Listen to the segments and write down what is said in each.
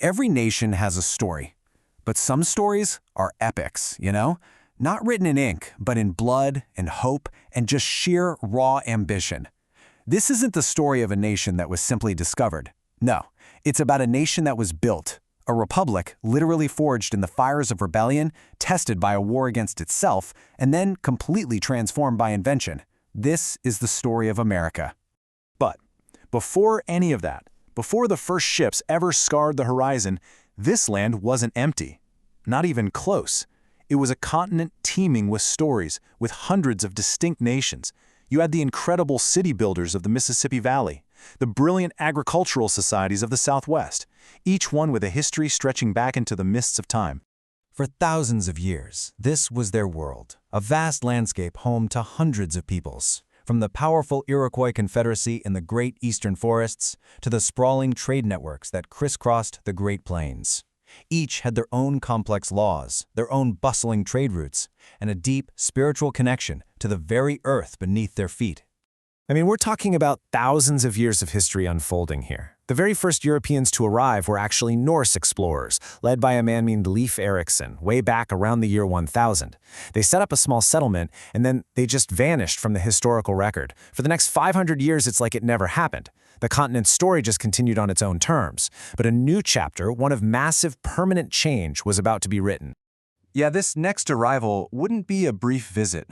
Every nation has a story, but some stories are epics, you know? Not written in ink, but in blood and hope and just sheer raw ambition. This isn't the story of a nation that was simply discovered. No, it's about a nation that was built, a republic literally forged in the fires of rebellion, tested by a war against itself, and then completely transformed by invention. This is the story of America. But before any of that, before the first ships ever scarred the horizon, this land wasn't empty. Not even close. It was a continent teeming with stories, with hundreds of distinct nations. You had the incredible city builders of the Mississippi Valley, the brilliant agricultural societies of the Southwest, each one with a history stretching back into the mists of time. For thousands of years, this was their world, a vast landscape home to hundreds of peoples. From the powerful Iroquois Confederacy in the Great Eastern Forests to the sprawling trade networks that crisscrossed the Great Plains. Each had their own complex laws, their own bustling trade routes, and a deep spiritual connection to the very earth beneath their feet. I mean, we're talking about thousands of years of history unfolding here. The very first Europeans to arrive were actually Norse explorers, led by a man named Leif Erikson, way back around the year 1000. They set up a small settlement, and then they just vanished from the historical record. For the next 500 years, it's like it never happened. The continent's story just continued on its own terms. But a new chapter, one of massive permanent change, was about to be written. Yeah, this next arrival wouldn't be a brief visit.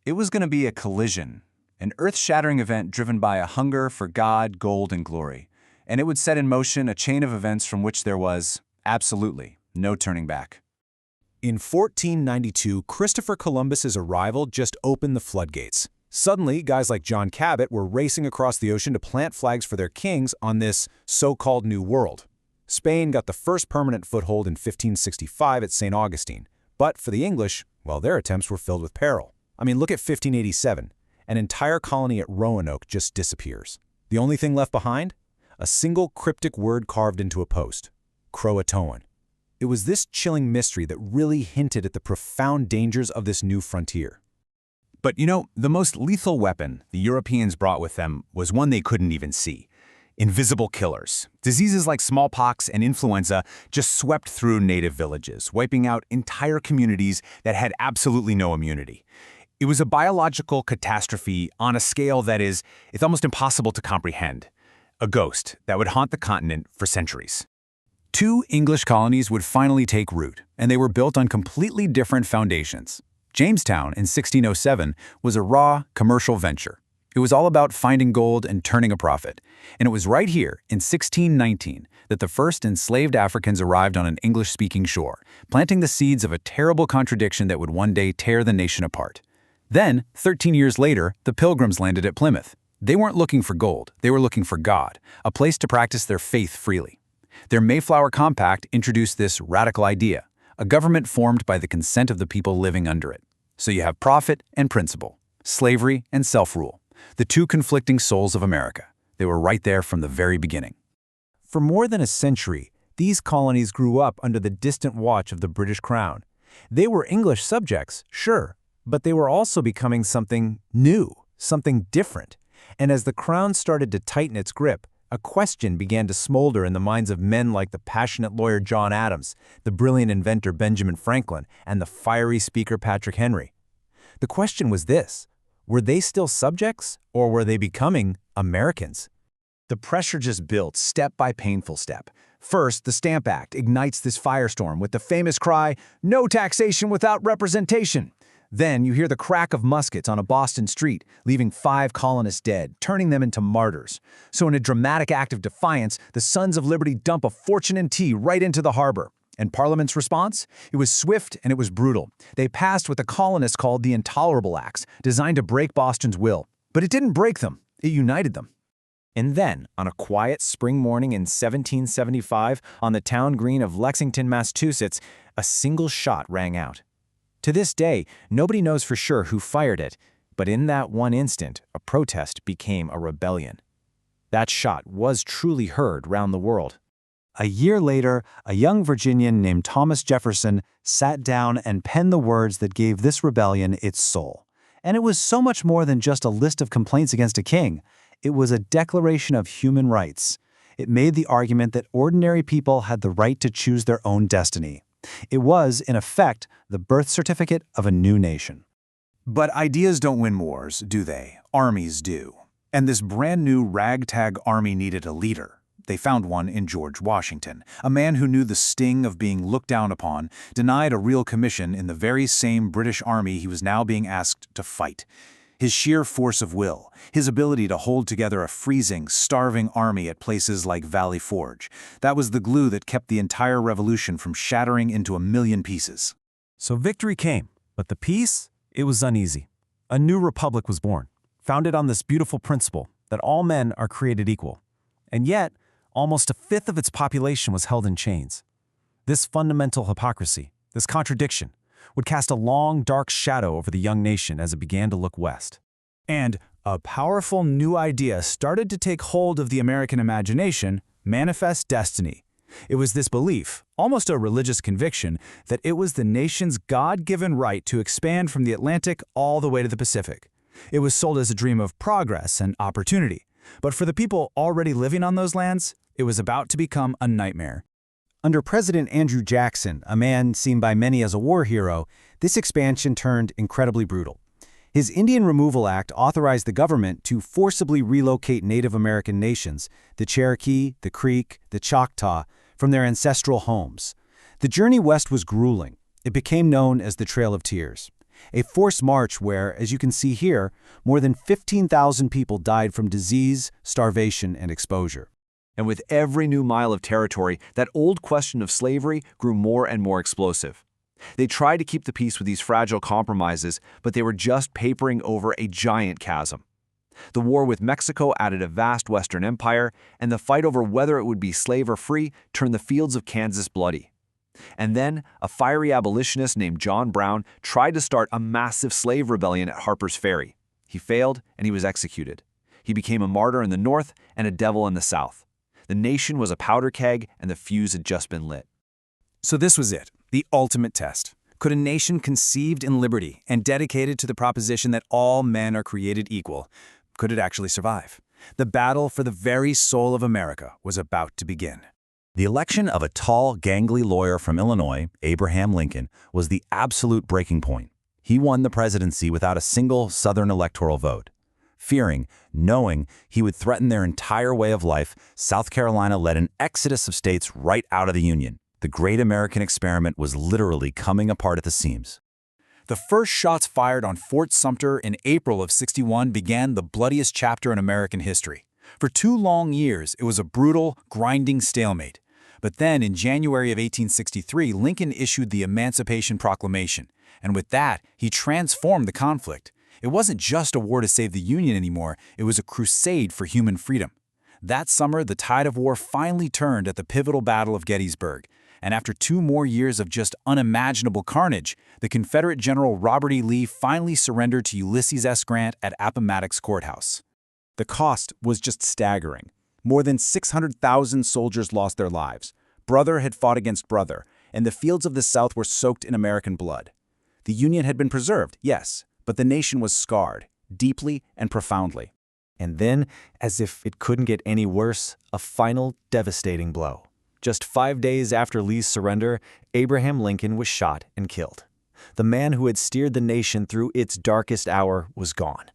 It was going to be a collision, an earth-shattering event driven by a hunger for God, gold, and glory. And it would set in motion a chain of events from which there was, absolutely, no turning back. In 1492, Christopher Columbus's arrival just opened the floodgates. Suddenly, guys like John Cabot were racing across the ocean to plant flags for their kings on this so-called New World. Spain got the first permanent foothold in 1565 at St. Augustine. But for the English, well, their attempts were filled with peril. I mean, look at 1587. An entire colony at Roanoke just disappears. The only thing left behind? A single cryptic word carved into a post: Croatoan. It was this chilling mystery that really hinted at the profound dangers of this new frontier. But you know, the most lethal weapon the Europeans brought with them was one they couldn't even see. Invisible killers. Diseases like smallpox and influenza just swept through native villages, wiping out entire communities that had absolutely no immunity. It was a biological catastrophe on a scale that it's almost impossible to comprehend. A ghost that would haunt the continent for centuries. 2 English colonies would finally take root, and they were built on completely different foundations. Jamestown in 1607 was a raw, commercial venture. It was all about finding gold and turning a profit. And it was right here, in 1619, that the first enslaved Africans arrived on an English-speaking shore, planting the seeds of a terrible contradiction that would one day tear the nation apart. Then, 13 years later, the Pilgrims landed at Plymouth. They weren't looking for gold, they were looking for God, a place to practice their faith freely. Their Mayflower Compact introduced this radical idea, a government formed by the consent of the people living under it. So you have profit and principle, slavery and self-rule, the 2 conflicting souls of America. They were right there from the very beginning. For more than a century, these colonies grew up under the distant watch of the British Crown. They were English subjects, sure, but they were also becoming something new, something different. And as the Crown started to tighten its grip, a question began to smolder in the minds of men like the passionate lawyer John Adams, the brilliant inventor Benjamin Franklin, and the fiery speaker Patrick Henry. The question was this: were they still subjects, or were they becoming Americans? The pressure just built step by painful step. First, the Stamp Act ignites this firestorm with the famous cry, "No taxation without representation." Then you hear the crack of muskets on a Boston street, leaving 5 colonists dead, turning them into martyrs. So in a dramatic act of defiance, the Sons of Liberty dump a fortune in tea right into the harbor. And Parliament's response? It was swift and it was brutal. They passed what the colonists called the Intolerable Acts, designed to break Boston's will. But it didn't break them, it united them. And then, on a quiet spring morning in 1775, on the town green of Lexington, Massachusetts, a single shot rang out. To this day, nobody knows for sure who fired it, but in that one instant, a protest became a rebellion. That shot was truly heard round the world. A year later, a young Virginian named Thomas Jefferson sat down and penned the words that gave this rebellion its soul. And it was so much more than just a list of complaints against a king. It was a declaration of human rights. It made the argument that ordinary people had the right to choose their own destiny. It was, in effect, the birth certificate of a new nation. But ideas don't win wars, do they? Armies do. And this brand new ragtag army needed a leader. They found one in George Washington, a man who knew the sting of being looked down upon, denied a real commission in the very same British army he was now being asked to fight. His sheer force of will, his ability to hold together a freezing, starving army at places like Valley Forge, that was the glue that kept the entire revolution from shattering into a million pieces. So victory came, but the peace, it was uneasy. A new republic was born, founded on this beautiful principle that all men are created equal. And yet, almost a fifth of its population was held in chains. This fundamental hypocrisy, this contradiction, would cast a long, dark shadow over the young nation as it began to look west. And a powerful new idea started to take hold of the American imagination: manifest destiny. It was this belief, almost a religious conviction, that it was the nation's God-given right to expand from the Atlantic all the way to the Pacific. It was sold as a dream of progress and opportunity. But for the people already living on those lands, it was about to become a nightmare. Under President Andrew Jackson, a man seen by many as a war hero, this expansion turned incredibly brutal. His Indian Removal Act authorized the government to forcibly relocate Native American nations, the Cherokee, the Creek, the Choctaw, from their ancestral homes. The journey west was grueling. It became known as the Trail of Tears, a forced march where, as you can see here, more than 15,000 people died from disease, starvation, and exposure. And with every new mile of territory, that old question of slavery grew more and more explosive. They tried to keep the peace with these fragile compromises, but they were just papering over a giant chasm. The war with Mexico added a vast Western empire, and the fight over whether it would be slave or free turned the fields of Kansas bloody. And then, a fiery abolitionist named John Brown tried to start a massive slave rebellion at Harper's Ferry. He failed, and he was executed. He became a martyr in the North and a devil in the South. The nation was a powder keg, and the fuse had just been lit. So this was it, the ultimate test. Could a nation conceived in liberty and dedicated to the proposition that all men are created equal, could it actually survive? The battle for the very soul of America was about to begin. The election of a tall, gangly lawyer from Illinois, Abraham Lincoln, was the absolute breaking point. He won the presidency without a single Southern electoral vote. Fearing, knowing he would threaten their entire way of life, South Carolina led an exodus of states right out of the Union. The great American experiment was literally coming apart at the seams. The first shots fired on Fort Sumter in April of '61 began the bloodiest chapter in American history. For 2 long years, it was a brutal, grinding stalemate. But then, in January of 1863, Lincoln issued the Emancipation Proclamation, and with that, he transformed the conflict. It wasn't just a war to save the Union anymore, it was a crusade for human freedom. That summer, the tide of war finally turned at the pivotal Battle of Gettysburg, and after 2 more years of just unimaginable carnage, the Confederate General Robert E. Lee finally surrendered to Ulysses S. Grant at Appomattox Courthouse. The cost was just staggering. More than 600,000 soldiers lost their lives. Brother had fought against brother, and the fields of the South were soaked in American blood. The Union had been preserved, yes, but the nation was scarred, deeply and profoundly. And then, as if it couldn't get any worse, a final devastating blow. Just 5 days after Lee's surrender, Abraham Lincoln was shot and killed. The man who had steered the nation through its darkest hour was gone.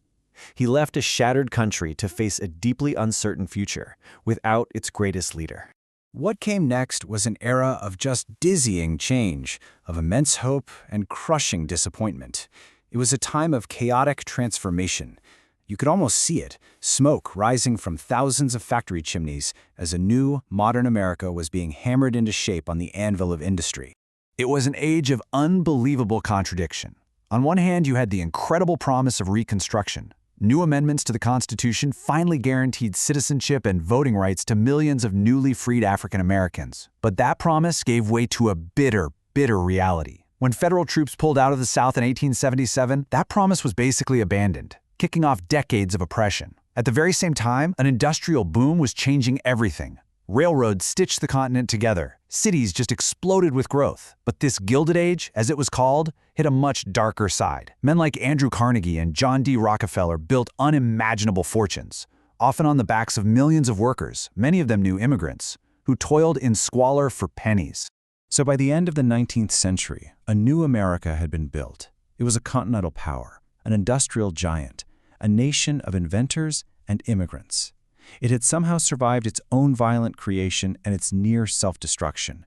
He left a shattered country to face a deeply uncertain future, without its greatest leader. What came next was an era of just dizzying change, of immense hope and crushing disappointment. It was a time of chaotic transformation. You could almost see it, smoke rising from thousands of factory chimneys as a new, modern America was being hammered into shape on the anvil of industry. It was an age of unbelievable contradiction. On one hand, you had the incredible promise of Reconstruction. New amendments to the Constitution finally guaranteed citizenship and voting rights to millions of newly freed African Americans. But that promise gave way to a bitter reality. When federal troops pulled out of the South in 1877, that promise was basically abandoned, kicking off decades of oppression. At the very same time, an industrial boom was changing everything. Railroads stitched the continent together. Cities just exploded with growth. But this Gilded Age, as it was called, hit a much darker side. Men like Andrew Carnegie and John D. Rockefeller built unimaginable fortunes. often on the backs of millions of workers, many of them new immigrants, who toiled in squalor for pennies. So by the end of the 19th century, a new America had been built. It was a continental power, an industrial giant, a nation of inventors and immigrants. It had somehow survived its own violent creation and its near self-destruction.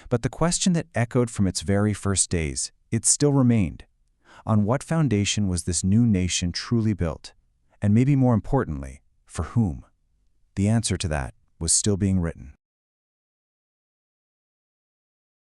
But the question that echoed from its very first days, it still remained. On what foundation was this new nation truly built? And maybe more importantly, for whom? The answer to that was still being written.